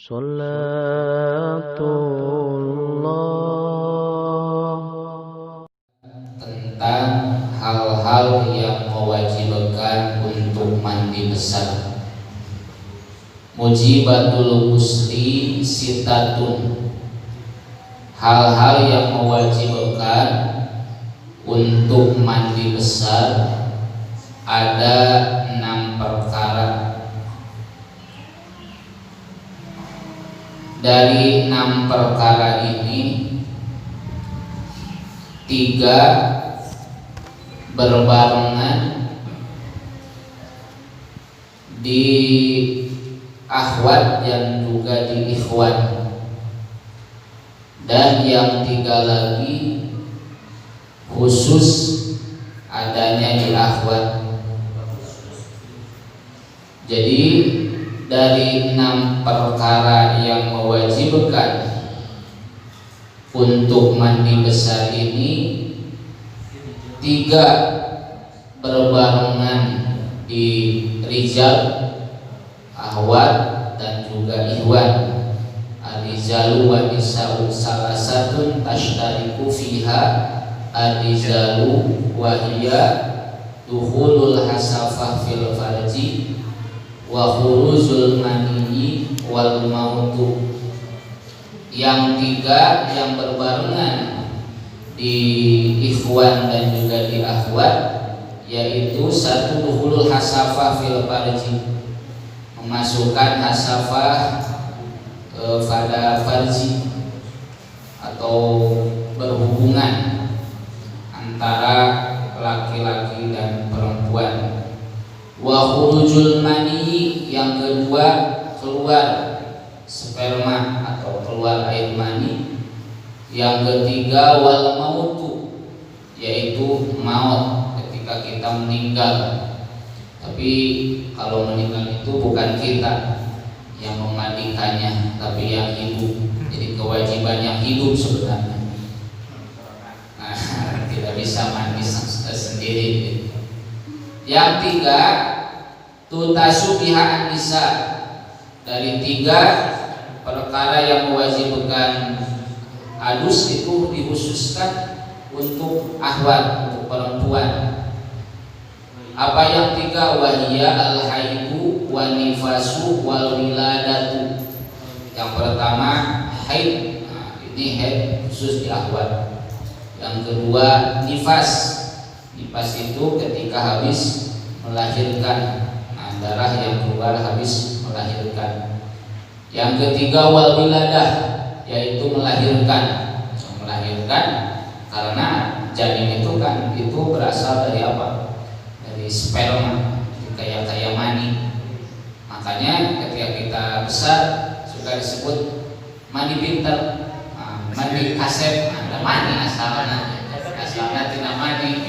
Salatullah. Tentang hal-hal yang mewajibkan untuk mandi besar. Mujibatul musli sitatun. Hal-hal yang mewajibkan untuk mandi besar ada 6 perkara. Dari 6 perkara ini 3 berbarengan di akhwat dan juga di ikhwan, dan yang 3 lagi khusus adanya di akhwat. Jadi dari 6 perkara yang mewajibkan untuk mandi besar ini 3 berbarengan di rijal, ahwat dan juga ikhwan. Ar-rijalu wa nisa'u salasatun tashtariku fiha ar-rijalu wa hiya dukhulul hasafah fil farji wa khuruzul maniyyi wal mautu. Yang 3 yang berbarengan di ikhwan dan juga di akhwat, yaitu 1 dukhulul hasafah fil farji, memasukkan hasafah pada farji atau berhubungan antara laki-laki dan perempuan. Wa khurujul mani, yang kedua keluar sperma atau keluar air mani. Yang ketiga wal mautu, yaitu maut ketika kita meninggal. Tapi kalau meninggal itu bukan kita yang memandikannya, tapi yang hidup. Jadi kewajiban yang hidup sebenarnya. Nah, tidak bisa mandi sendiri. Yang 3 tutasubiha an-nisa. Dari 3 perkara yang mewajibkan adus itu dikhususkan untuk ahwat, untuk perempuan. Apa yang 3? Wahiyya al-haidu wan nifasu wal wiladatu. Yang pertama haid. Nah, ini haid khusus di ahwat. Yang kedua nifas. Nifas itu ketika habis melahirkan, nah, darah yang keluar habis melahirkan. Yang ketiga wal wiladah, yaitu melahirkan. Karena janin itu kan itu berasal dari apa? Dari sperma, kayak mani. Makanya ketika kita besar suka disebut mani pinter, mani kasep. Ada mani asalnya tidak mani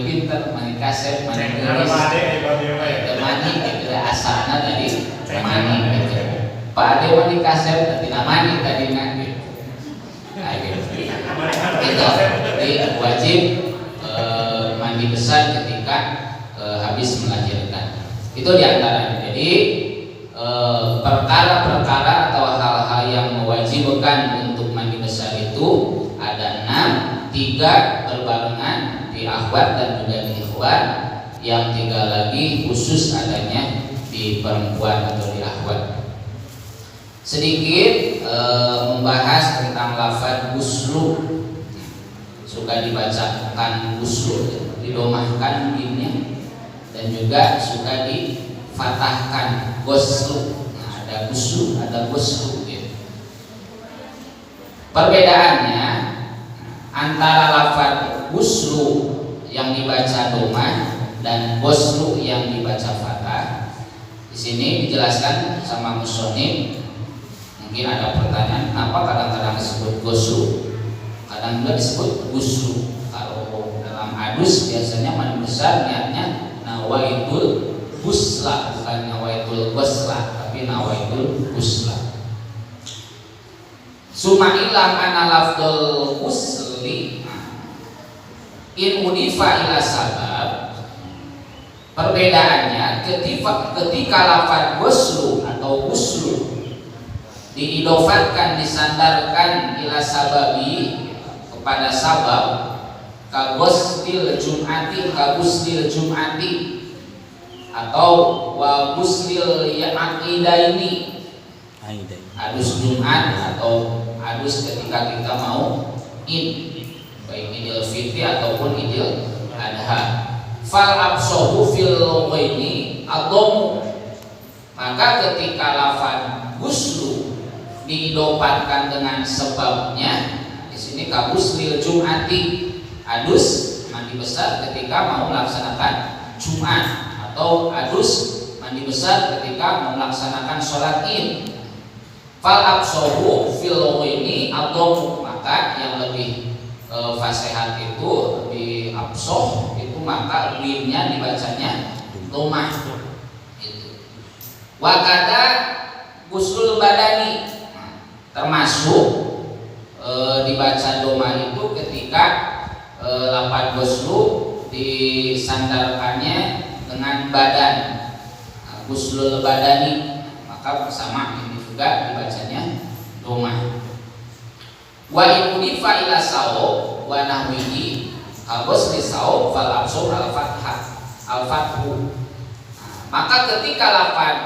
pinter, mani kasep, mani gelis. Ada mani itu asalnya dari mani. Pak Ade mani kasep, tidak mani tadi nanti. Itu jadi wajib mandi besar ketika habis melahirkan. Itu diantaranya. Jadi perkara-perkara atau hal-hal yang mewajibkan untuk mandi besar itu ada 6, 3 berbarengan di akhwat dan juga di ikhwan, yang 3 lagi khusus adanya di perempuan atau di akhwat. Sedikit membahas tentang lafaz guslu. Suka dibacakan guslu, didomahkan mimnya, dan juga suka difatahkan goslu. Nah, ada guslu, ada goslu gitu. Perbedaannya antara lafaz guslu yang dibaca domah dan goslu yang dibaca fatah. Di sini dijelaskan sama musonif. Mungkin ada pertanyaan, kenapa kadang-kadang disebut goslu, kadang juga disebut guslu. Kalau dalam adus biasanya mandi besar niatnya nawaitul gusla, bukan nawaitul gosla, tapi nawaitul gusla. Suma ilam ana lafdul gusli in udifa ila sabab. Perbedaannya ketika lafaz guslu atau guslu diidofatkan, disandarkan ila sababi kepada sabab, kagustil jum'ati, kagustil jum'ati, atau wa guslil aqidaini, adus Jumat atau adus ketika kita mau baik Idul Fitri ataupun Idul Adha. Fal absohu fil lughaini adamu, maka ketika lafaz guslu diidopatkan dengan sebabnya, di sini kaguslil jum'ati, adus mandi besar ketika mau melaksanakan Jumat, atau adus mandi besar ketika mau melaksanakan sholat Id. Fal absohu fil lughaini adamu, maka yang lebih fasihat itu, lebih absoh itu, maka limnya dibacanya domah itu. Wakada guslul badani, termasuk dibaca domah itu ketika lafaz guslu disandarkannya dengan badan, guslul badani, maka bersama ini juga dibacanya domah. Wa imudifa ila saub wa nahwihi kabus li saub fal absur al fathah al fathu. Maka ketika lafaz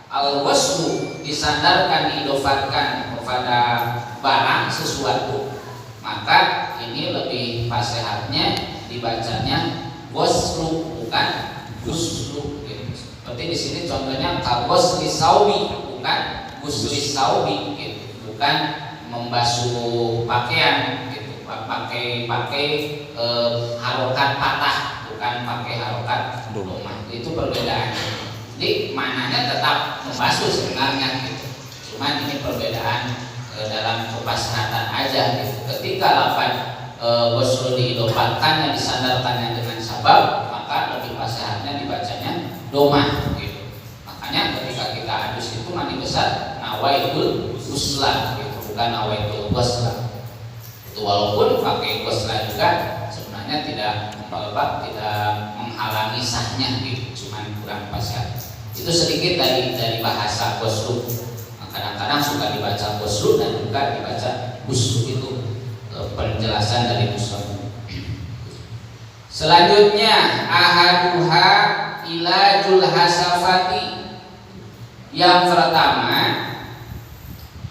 al waslu disandarkan, diidofatkan kepada barang sesuatu, maka ini lebih fasihatnya dibacanya waslu, bukan guslu. Seperti di sini contohnya kabus li saubi, bukan gusli saubi, bukan membasuh pakaian gitu, pakai harokat patah, bukan pakai harokat domah. Itu perbedaan. Jadi maknanya tetap membasuh sebenarnya gitu. Cuman ini perbedaan dalam kepasrahatan aja gitu. Ketika lafaz ghusl diidopatkan, yang disandarkannya dengan sabab, maka lebih fasihatnya dibacanya domah gitu. Makanya ketika kita adus itu mandi besar nawaitul ghusla gitu, bukan nawaitul ghusla. Itu walaupun pakai ghusla juga sebenarnya tidak menghalangi sahnya gitu, cuman kurang fasihat. Itu sedikit dari bahasa ghuslu. Kadang-kadang suka dibaca ghuslu dan juga dibaca ghuslu, itu penjelasan dari ghuslu. Selanjutnya ahaduha ilajul hasafati. Yang pertama,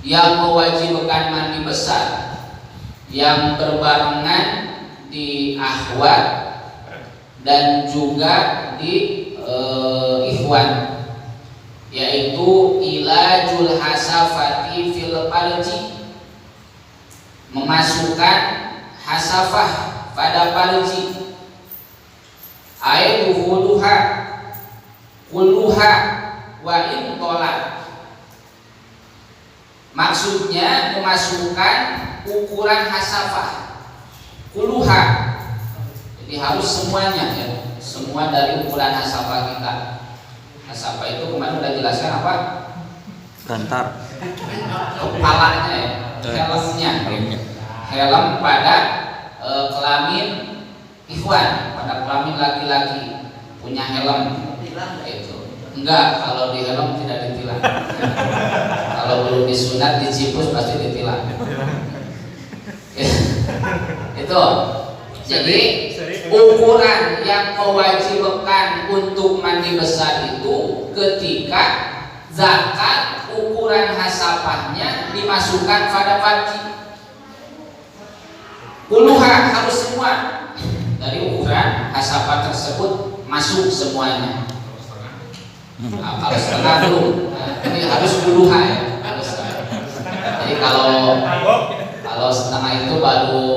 yang mewajibkan mandi besar yang berbarengan di ahwat dan juga di ikhwan, yaitu ilajul hasafati fil farji, memasukkan hasafah pada farji, aitu huluha kulluha wa in tolat. Maksudnya memasukkan ukuran hasafah kulluha, jadi harus semuanya ya, semua dari ukuran hasafah kita. Hasafah itu kemarin udah jelaskan apa? Rantar. Kepalanya ya, helmnya. Helm pada kelamin ikhwan, pada kelamin laki-laki punya helm itu. Enggak, kalau di helm tidak ditilang. Kalau belum disunat dicipus pasti ditilang. Itu. Jadi ukuran yang mewajibkan untuk mandi besar itu ketika zakat ukuran hasafahnya dimasukkan pada farji. Puluhan harus semua dari ukuran hasafah tersebut masuk semuanya. Nah, kalau setengah belum, ini harus puluhan ya. Jadi kalau setengah itu baru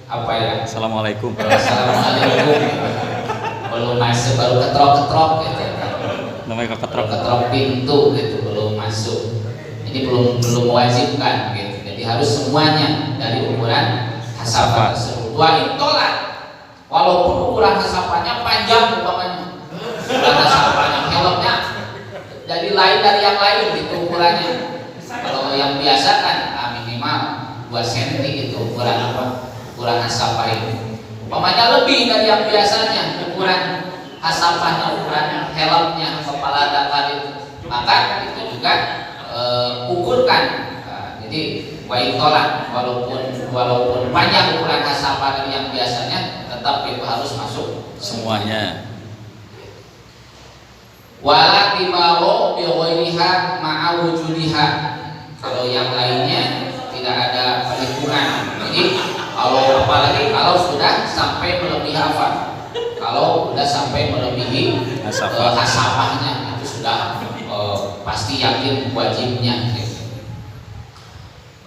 apa ya? Assalamualaikum. Assalamualaikum. Belum masuk, baru ketrok-ketrok gitu. Namanya ketrok pintu gitu, belum masuk. Ini belum mewajibkan gitu. Jadi harus semuanya dari ukuran hasafah tersebut. Wa intolat, walaupun ukuran hasafahnya panjang umpamanya, ukuran hasafahnya helmnya jadi lain dari yang lain gitu ukurannya. Kalau yang biasa kan minimal 2 cm itu ukuran apa? Ukuran hasafah ini. Umpamanya lebih dari yang biasanya ukuran hasafahnya, ukuran helmnya kepala dakar itu, maka itu juga ukurkan Jadi waitola walaupun banyak ukuran hasapah dari yang biasanya, tetap itu harus masuk Semuanya. Wala tibaro bi ghairiha ma'a wujudiha. Kalau yang lainnya tidak ada perhitungan. Jadi apalagi kalau sudah sampai melebihi apa? Kalau sudah sampai melebihi hasapahnya, itu sudah pasti yakin wajibnya.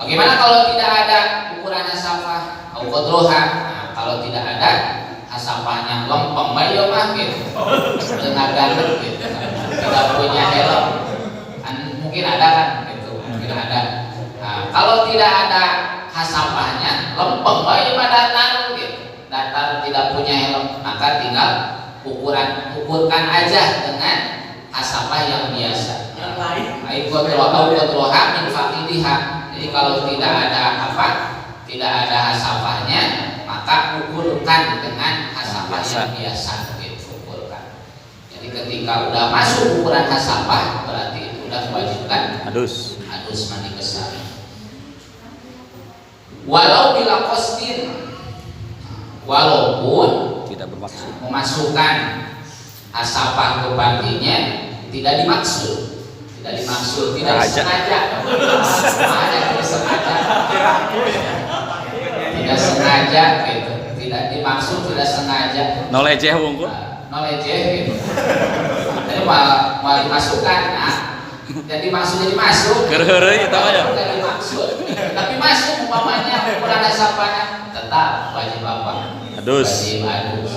Bagaimana kalau tidak ada ukuran hasapah atau qadruha? Nah, kalau tidak ada hasapahnya lempeng bae mah gitu. Tenaga gitu. Tidak punya helm. Mungkin ada kan gitu. Mungkin ada. Nah, kalau tidak ada hasapahnya lempeng bae mah datar gitu. Datar tidak punya helm, maka tinggal ukurkan aja dengan hasapah yang biasa. Yang lain. Qadruha min faqidiha. Jadi kalau tidak ada hasapahnya, maka ukurkan dengan hasapah yang biasa gitu, ukurkan. Jadi ketika udah masuk ukuran hasapah, berarti itu udah mewajibkan Adus mandi besar. Walau bila qasdin, walaupun tidak bermaksud memasukkan hasapah ke partinya tidak dimaksud, tidak sengaja, tidak sengaja gitu, tidak dimaksud, tidak sengaja. Noleceh wungkul. Noleceh gitu. Jadi mau dimasukkan, jadi masuk. Gerheureuy eta mah ya. Tidak dimaksud, tapi masuk umpamanya ukuran hasapahnya, tetap wajib apa? Adus. Wajib adus.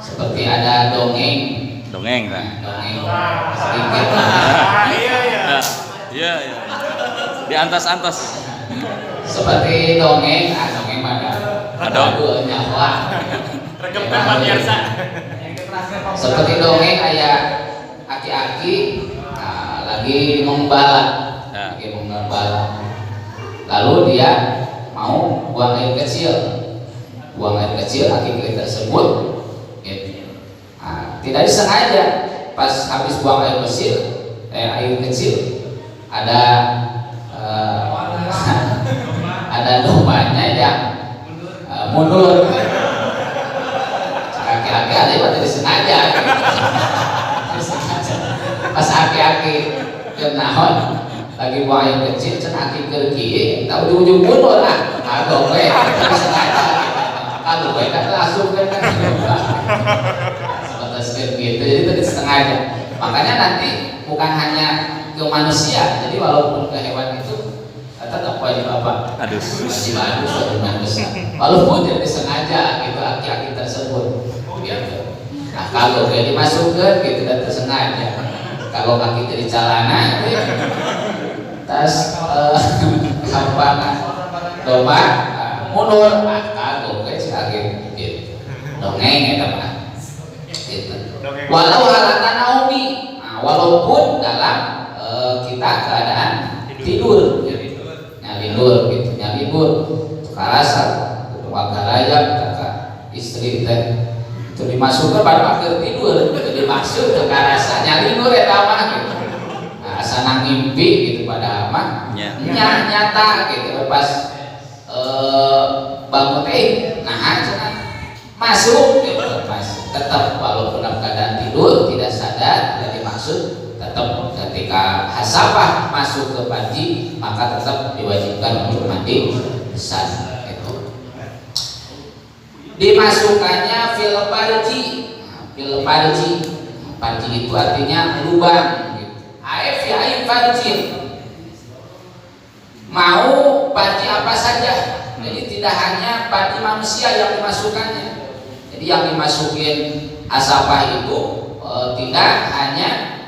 Seperti ada dongeng Nah. sedikit. Iya. Di antas-antas. Seperti dongeng mana? Ada nyawa. Seperti dongeng kayak aki-aki lagi membala. Lalu dia mau buang air kecil. Aki-aki tersebut gitu. Tidak disengaja pas habis buang air kecil ada ada dombanya yang mundur. Aki-aki ada yang tidak disengaja. Pas aki-aki kenahon lagi buang air kecil, aki kerki, tahu di ujung mundur lah. Agak gue tidak disengaja. Kalau gue kan langsung kan seperti gitu, jadi itu sengaja. Makanya nanti bukan hanya ke manusia, jadi walaupun ke hewan itu tetap wajib apa? Adus. Wajib besar. Walaupun tidak disengaja gitu aki-aki tersebut. Gitu. Nah kalau dia dimasukkan gitu dan tersengaja. Kalau kaki dari celana, tas kampana domba mundur, kalau kayak si gitu. Dongeng ya teman. Gitu. Walau halatan naumi, walaupun dalam kita keadaan tidur, nyalibur gitu, karasan, wagarayak, kakak istri teh itu dimasukkan pada akhir tidur, itu dimaksud ke karasan, nyalibur ya mah gitu. Nah, asana ngimpi gitu pada mah, nyata gitu pas bangun masuk gitu, tetap walaupun dalam keadaan tidur tidak sadar, tidak dimaksud, tetap ketika hasapah masuk ke panji maka tetap diwajibkan untuk mandi besar. Itu dimasukkannya fil parji itu artinya lubang gitu. Aif parji mau parji apa saja, jadi tidak hanya parji manusia yang dimasukkannya. Jadi yang dimasukin hasapah itu tidak hanya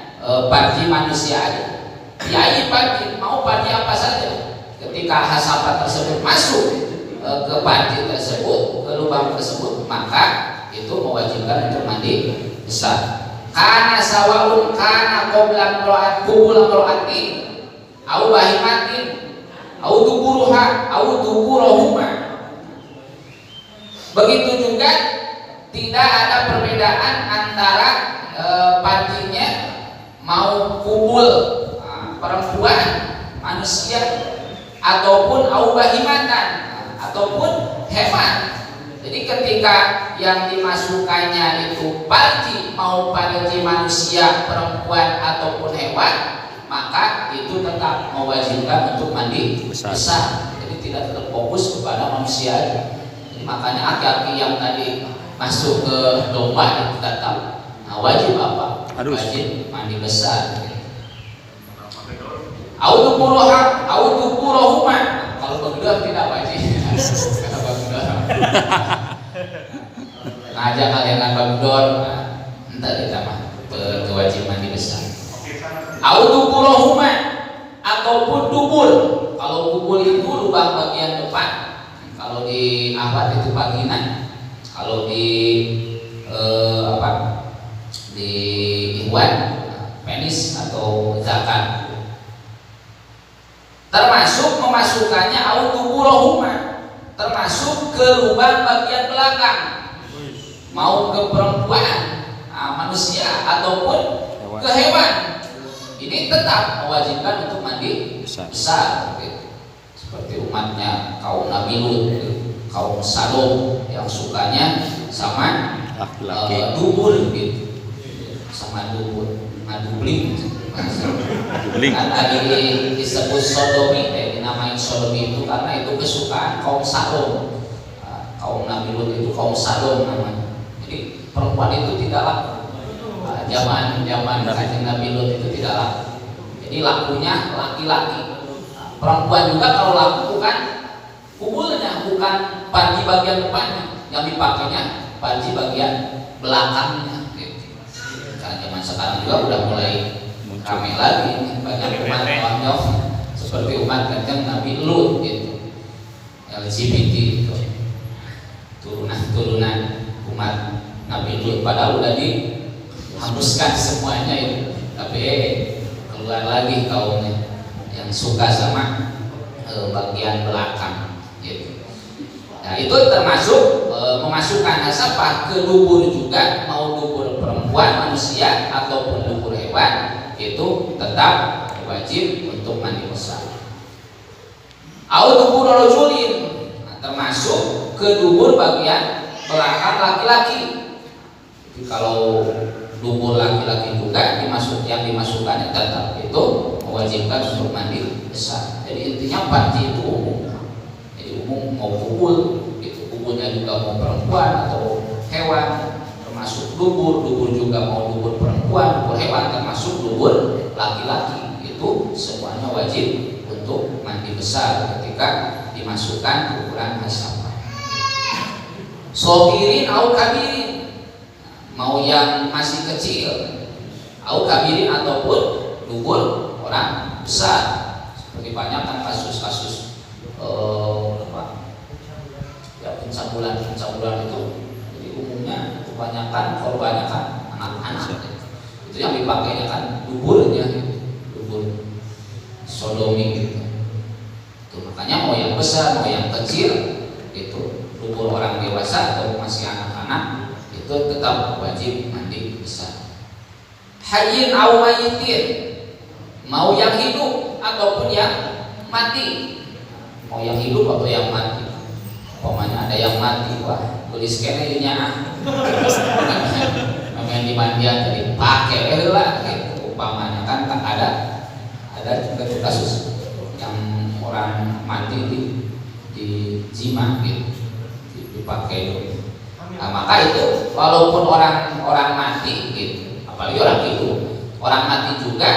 parji manusia aja. Ya parji, mau parji apa saja. Ketika hasapah tersebut masuk ke parji tersebut, ke lubang tersebut, maka itu mewajibkan untuk mandi besar. Karena sawaun kana qoblan ro'atin au bahimatin au duburuha au duburuhuma. Begitu juga tidak ada perbedaan antara partinya mau kubul perempuan manusia ataupun aubahimatan ataupun hewan. Jadi ketika yang dimasukkannya itu parji, mau parji manusia, perempuan ataupun hewan, maka itu tetap mewajibkan untuk mandi besar. Jadi tidak terfokus kepada manusia aja. Jadi makanya aki-aki yang tadi masuk ke domba itu tetap wajib apa? Wajib mandi besar. Audukurohuma kalau begedor tidak wajib. Ngajak kalian kan bagedor, entar kita mah kewajiban mandi besar. Audukurohuma ataupun dubur. Kalau dubur itu lubang bagian depan. Kalau di awat itu vagina. Kalau di di ikhwan penis atau zakar. Termasuk memasukkannya audukurohuma, termasuk ke lubang bagian belakang, mau ke perempuan, manusia ataupun ke hewan. Ini tetap mewajibkan untuk mandi besar. Seperti umatnya kaum Nabi Lut, kaum Sodom yang sukanya sama laki-laki dubur gitu, sama dubur, dubling. Kan tadi disebut sodomi, dinamain sodomi itu karena itu kesukaan kaum Sodom. Kaum Nabi Lut itu kaum Sodom namanya. Jadi perempuan itu tidak laku. Zaman Kanjeng Nabi Lut itu tidak laku. Jadi lakunya laki-laki. Perempuan juga kalau laku bukan kubulnya, bukan panji bagian depannya, yang dipakainya panji bagian belakangnya. Karena zaman sekarang juga udah mulai ramai lagi, banyak umat seperti umat Kanjeng Nabi Lut gitu, LGBT itu, turunan umat Nabi Lut, padahal udah dihapuskan semuanya itu, tapi keluar lagi kaumnya yang suka sama bagian belakang gitu. Nah itu termasuk memasukkan nasabah ke dubur juga, mau dubur perempuan manusia ataupun dubur hewan, itu tetap wajib untuk mandi besar. Dubur rajulin, termasuk ke dubur bagian belakang laki-laki. Jadi kalau dubur laki-laki juga yang dimasukkannya tetap itu mewajibkan untuk mandi besar. Jadi intinya panji itu umum. Jadi umum mau kubul, itu kubulnya juga mau perempuan atau hewan, termasuk dubur juga mau dubur perempuan, dubur hewan termasuk dubur laki-laki, itu semuanya wajib untuk mandi besar ketika dimasukkan ukuran hasabah. Sogirin au kabirin, mau yang masih kecil, au kabirin ataupun dubur orang besar. Seperti banyak kan kasus-kasus pencabulan itu, jadi umumnya kebanyakan korbannya kan anak-anak. Itu yang dipakainya kan duburnya, dubur sodomi gitu. Itu makanya mau yang besar mau yang kecil itu dubur orang dewasa atau masih anak-anak itu tetap wajib mandi besar. Hayyin au mayyitin, mau yang hidup ataupun yang mati, mau yang hidup atau yang mati. Umpamanya ada yang mati, wah tulis kayaknya namanya di mandian jadi pakai lah gitu. Umpamanya kan ada juga tuh kasus yang orang mati di jima gitu, dipakai itu. Nah, maka itu walaupun orang mati gitu, apalagi orang hidup, orang mati juga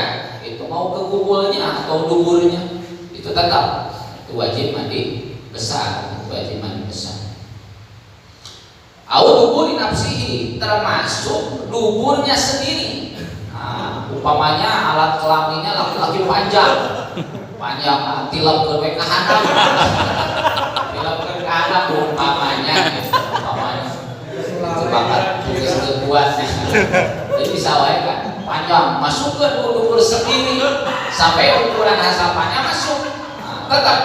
itu mau ke kubulnya atau duburnya itu tetap itu wajib mandi besar, wajib mandi besar. Au dubur nafsihi, termasuk duburnya sendiri. Nah, umpamanya alat kelaminnya laki-laki panjang, tilap ke kanan, tilap ke kanan umpamanya itu bakal tulis kekuatnya. Jadi bisa wae kan panjang, masukkan dubur sendiri sampai ukuran hasapannya masuk. Nah, tetap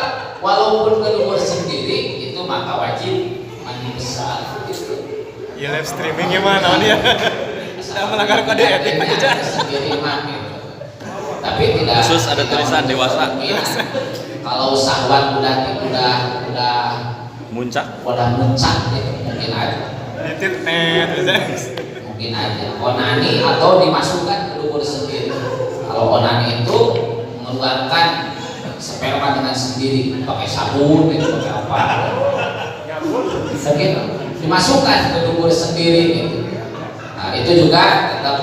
walaupun kedua sendiri itu maka wajib mandi besar gitu. Ya live streaming gimana dia? Kita melanggar kode etik aja. Sendiri mah gitu. Tapi tidak khusus ada tulisan dewasa. Kalau syahwat udah Muncak. muncak gitu, mungkin aja. Titit net. Mungkin aja onani atau dimasukkan ke dubur sendiri. Kalau onani itu mengeluarkan sperma dengan sendiri, pakai sabun, gitu, pakai apa? Mungkin dimasukkan ke dubur sendiri. Gitu. Nah itu juga tetap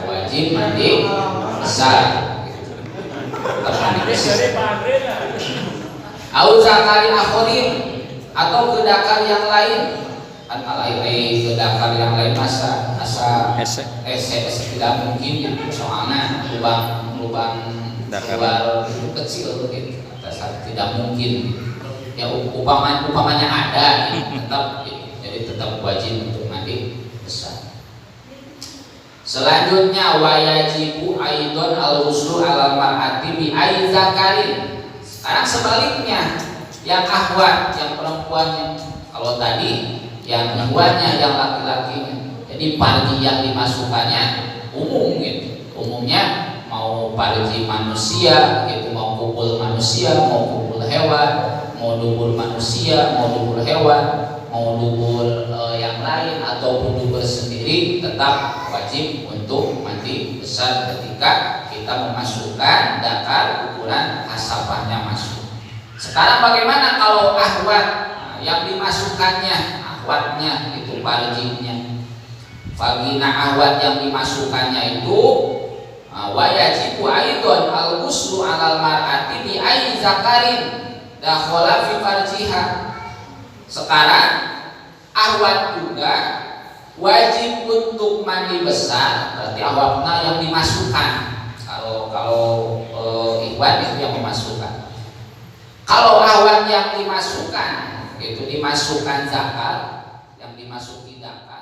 wajib mandi besar. Gitu. Tetap mandi besar. Au zakari akhirin atau ke dakar yang lain. Kan alai kedakar yang lain asa ese tidak mungkin ya, soalnya lubang keluar itu kecil gitu, tidak mungkin ya upamanya ada tetap jadi tetap wajib untuk mandi besar. Selanjutnya wayajibu aidon al-ghuslu alal mar'ati bi aizakarin. Sekarang sebaliknya yang akhwat yang perempuannya, kalau tadi yang ikhwannya yang laki-lakinya. Jadi parji yang dimasukkannya umum gitu. Umumnya mau parji manusia gitu, mau kubul manusia, mau kubul hewan, mau dubur manusia, mau dubur hewan, mau dubur yang lain ataupun dubur sendiri, tetap wajib untuk mandi besar ketika kita memasukkan dakar ukuran hasabahnya masuk. Sekarang bagaimana kalau akhwat yang dimasukkannya, ahwatnya itu parjinya, vagina ahwat yang dimasukkannya itu wajibu aidon al-ghuslu alal mar'ati bi ai zakarin dakhala fi farjiha. Sekarang ahwat juga wajib untuk mandi besar, berarti ahwatnya yang dimasukkan. Kalau ikhwan itu yang memasukkan. Kalau ahwat yang dimasukkan itu dimasukkan zakar, yang dimasuki zakar